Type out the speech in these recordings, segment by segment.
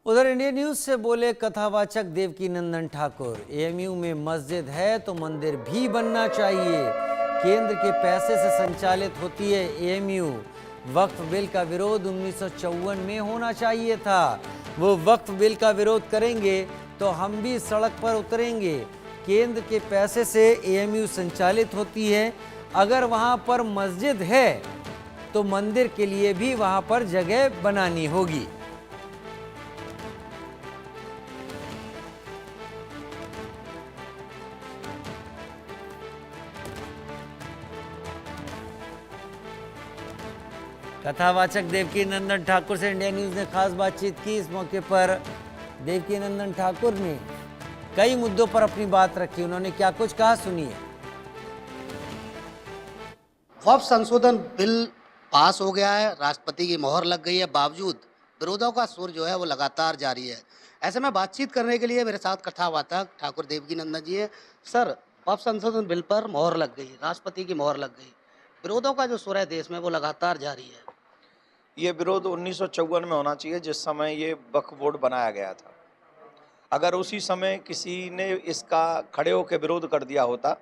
उधर India news से बोले कथावाचक देवकीनंदन ठाकुर। एएमयू में मस्जिद है तो मंदिर भी बनना चाहिए। केंद्र के पैसे से संचालित होती है एएमयू। वक्फ बिल का विरोध 1954 में होना चाहिए था। वो वक्फ बिल का विरोध करेंगे तो हम भी सड़क पर उतरेंगे। केंद्र के पैसे से एएमयू संचालित होती है। अगर वहां पर मस्जिद है तो मंदिर के लिए भी वहां पर जगह बनानी होगी। कथावाचक देवकीनंदन ठाकुर से इंडिया न्यूज ने खास बातचीत की। इस मौके पर देवकीनंदन ठाकुर ने कई मुद्दों पर अपनी बात रखी। उन्होंने क्या कुछ कहा, सुनिए। वक्फ संशोधन बिल पास हो गया है, राष्ट्रपति की मोहर लग गई है, बावजूद विरोधों का सुर जो है वो लगातार जारी है। ऐसे में बातचीत करने के लिए मेरे साथ कथावाचक ठाकुर देवकीनंदन जी है। सर, वक्फ संशोधन बिल पर मोहर लग गई, राष्ट्रपति की मोहर लग गई, विरोधों का जो सुर है देश में वो लगातार जारी है। ये विरोध 1954 में होना चाहिए, जिस समय ये वक्फ बोर्ड बनाया गया था। अगर उसी समय किसी ने इसका खड़े होकर विरोध कर दिया होता,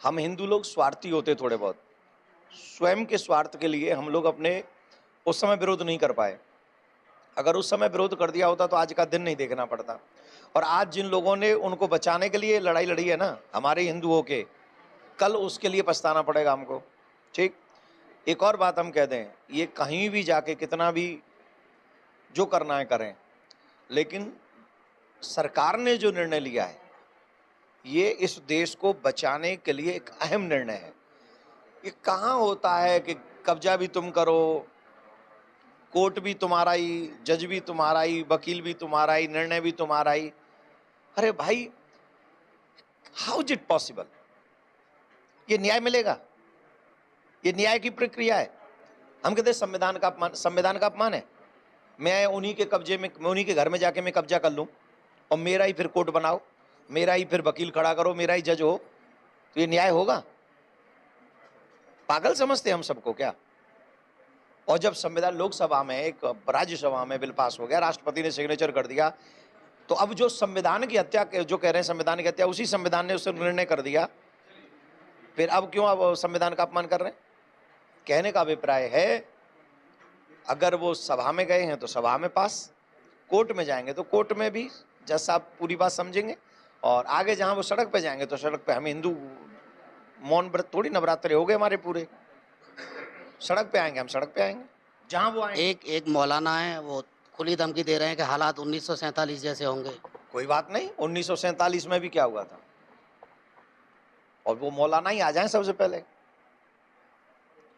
हम हिंदू लोग स्वार्थी होते थोड़े बहुत, स्वयं के स्वार्थ के लिए हम लोग अपने उस समय विरोध नहीं कर पाए। अगर उस समय विरोध कर दिया होता तो आज का दिन नहीं देखना पड़ता। और आज जिन लोगों ने उनको बचाने के लिए लड़ाई लड़ी है ना, हमारे हिंदुओं के, कल उसके लिए पछताना पड़ेगा हमको। ठीक, एक और बात हम कह दें, ये कहीं भी जाके कितना भी जो करना है करें, लेकिन सरकार ने जो निर्णय लिया है ये इस देश को बचाने के लिए एक अहम निर्णय है। ये कहाँ होता है कि कब्जा भी तुम करो, कोर्ट भी तुम्हारा ही, जज भी तुम्हारा ही, वकील भी तुम्हारा ही, निर्णय भी तुम्हारा ही। अरे भाई, हाउ इज इट पॉसिबल? ये न्याय मिलेगा? ये न्याय की प्रक्रिया है। हम कहते हैं संविधान का अपमान। संविधान का अपमान है। मैं उन्हीं के कब्जे में, मैं उन्हीं के घर में जाके मैं कब्जा कर लूं और मेरा ही फिर कोर्ट बनाओ, मेरा ही फिर वकील खड़ा करो, मेरा ही जज हो, तो ये न्याय होगा? पागल समझते हैं हम सबको क्या? और जब संविधान लोकसभा में, एक राज्यसभा में बिल पास हो गया, राष्ट्रपति ने सिग्नेचर कर दिया, तो अब जो संविधान की हत्या, जो कह रहे हैं संविधान की हत्या, उसी संविधान ने उससे निर्णय कर दिया, फिर अब क्यों अब संविधान का अपमान कर रहे हैं? कहने का अभिप्राय है, अगर वो सभा में गए हैं तो सभा में पास, कोर्ट में जाएंगे तो कोर्ट में भी जज साहब पूरी बात समझेंगे, और आगे जहां वो सड़क पे जाएंगे तो सड़क पे हम हिंदू मौन व्रत थोड़ी, नवरात्रे हो गए हमारे पूरे, सड़क पे आएंगे, हम सड़क पे आएंगे जहां वो आएंगे। एक मौलाना है, वो खुली धमकी दे रहे हैं कि हालात 1947 जैसे होंगे। कोई बात नहीं, 1947 में भी क्या हुआ था, और वो मौलाना ही आ जाए सबसे पहले,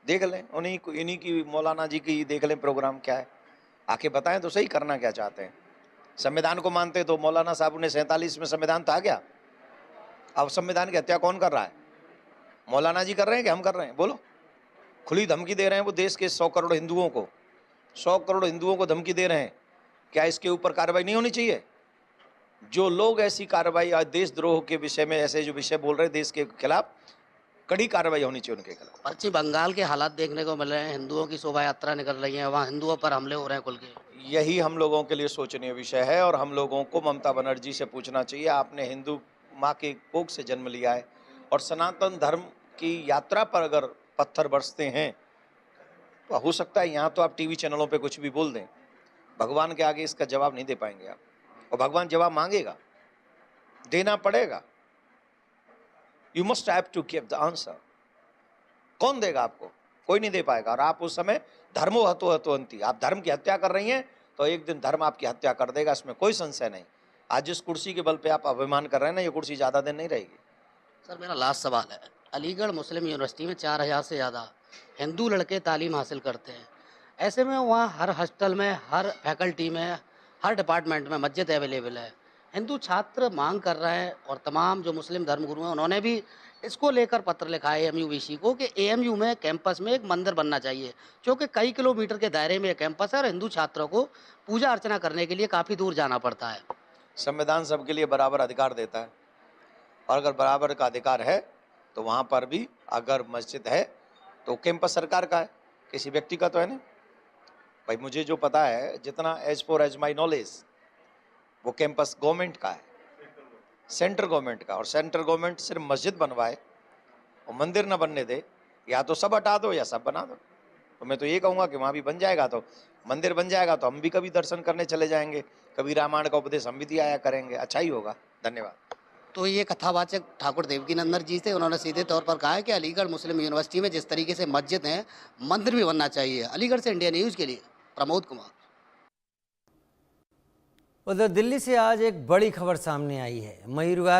देख लें इन्हीं की मौलाना जी की देख लें प्रोग्राम क्या है, आके बताएं तो सही करना क्या चाहते हैं। संविधान को मानते तो मौलाना साहब ने 47 में संविधान था क्या? अब संविधान की हत्या कौन कर रहा है? मौलाना जी कर रहे हैं कि हम कर रहे हैं? बोलो। खुली धमकी दे रहे हैं वो देश के 100 करोड़ हिंदुओं को, 100 करोड़ हिंदुओं को धमकी दे रहे हैं। क्या इसके ऊपर कार्रवाई नहीं होनी चाहिए? जो लोग ऐसी कार्रवाई आज देशद्रोह के विषय में ऐसे जो विषय बोल रहे हैं देश के खिलाफ, कड़ी कार्रवाई होनी चाहिए उनके खिलाफ। पश्चिम बंगाल के हालात देखने को मिल रहे हैं, हिंदुओं की शोभा यात्रा निकल रही है, वहाँ हिंदुओं पर हमले हो रहे हैं खुल के। यही हम लोगों के लिए सोचनीय विषय है, और हम लोगों को ममता बनर्जी से पूछना चाहिए, आपने हिंदू माँ के कोख से जन्म लिया है, और सनातन धर्म की यात्रा पर अगर पत्थर बरसते हैं तो हो सकता है यहाँ तो आप टीवी चैनलों पे कुछ भी बोल दें, भगवान के आगे इसका जवाब नहीं दे पाएंगे आप, और भगवान जवाब मांगेगा, देना पड़ेगा। You must have to give the answer. कौन देगा आपको? कोई नहीं दे पाएगा। और आप उस समय धर्मो हतो हतोहंति, आप धर्म की हत्या कर रही हैं तो एक दिन धर्म आपकी हत्या कर देगा, इसमें कोई संशय नहीं। आज जिस कुर्सी के बल पे आप अभिमान कर रहे हैं ना, ये कुर्सी ज्यादा दिन नहीं रहेगी। सर, मेरा लास्ट सवाल है, अलीगढ़ मुस्लिम यूनिवर्सिटी में 4000 से ज़्यादा हिंदू लड़के तालीम हासिल करते हैं। ऐसे में वहाँ हर हॉस्टल में, हर फैकल्टी में, हर डिपार्टमेंट में मस्जिद अवेलेबल है। हिंदू छात्र मांग कर रहे हैं और तमाम जो मुस्लिम धर्मगुरु हैं उन्होंने भी इसको लेकर पत्र लिखा है एएमयू वीसी को कि एएमयू में कैंपस में एक मंदिर बनना चाहिए, जो कि कई किलोमीटर के दायरे में कैंपस है और हिंदू छात्रों को पूजा अर्चना करने के लिए काफ़ी दूर जाना पड़ता है। संविधान सबके लिए बराबर अधिकार देता है, और अगर बराबर का अधिकार है तो वहाँ पर भी अगर मस्जिद है तो कैंपस सरकार का है, किसी व्यक्ति का तो है नहीं। भाई मुझे जो पता है, जितना as far as my knowledge, वो कैंपस गवर्नमेंट का है, सेंट्रल गवर्नमेंट का, और सेंट्रल गवर्नमेंट सिर्फ मस्जिद बनवाए और मंदिर न बनने दे, या तो सब हटा दो या सब बना दो। तो मैं तो ये कहूँगा कि वहाँ भी बन जाएगा तो मंदिर बन जाएगा तो हम भी कभी दर्शन करने चले जाएंगे, कभी रामायण का उपदेश हम भी दिया आया करेंगे, अच्छा ही होगा। धन्यवाद। तो ये कथावाचक ठाकुर देवकीनंदन जी थे, उन्होंने सीधे तौर पर कहा है कि अलीगढ़ मुस्लिम यूनिवर्सिटी में जिस तरीके से मस्जिद है, मंदिर भी बनना चाहिए। अलीगढ़ से इंडिया न्यूज़ के लिए प्रमोद कुमार। उधर दिल्ली से आज एक बड़ी खबर सामने आई है। मयूर विहार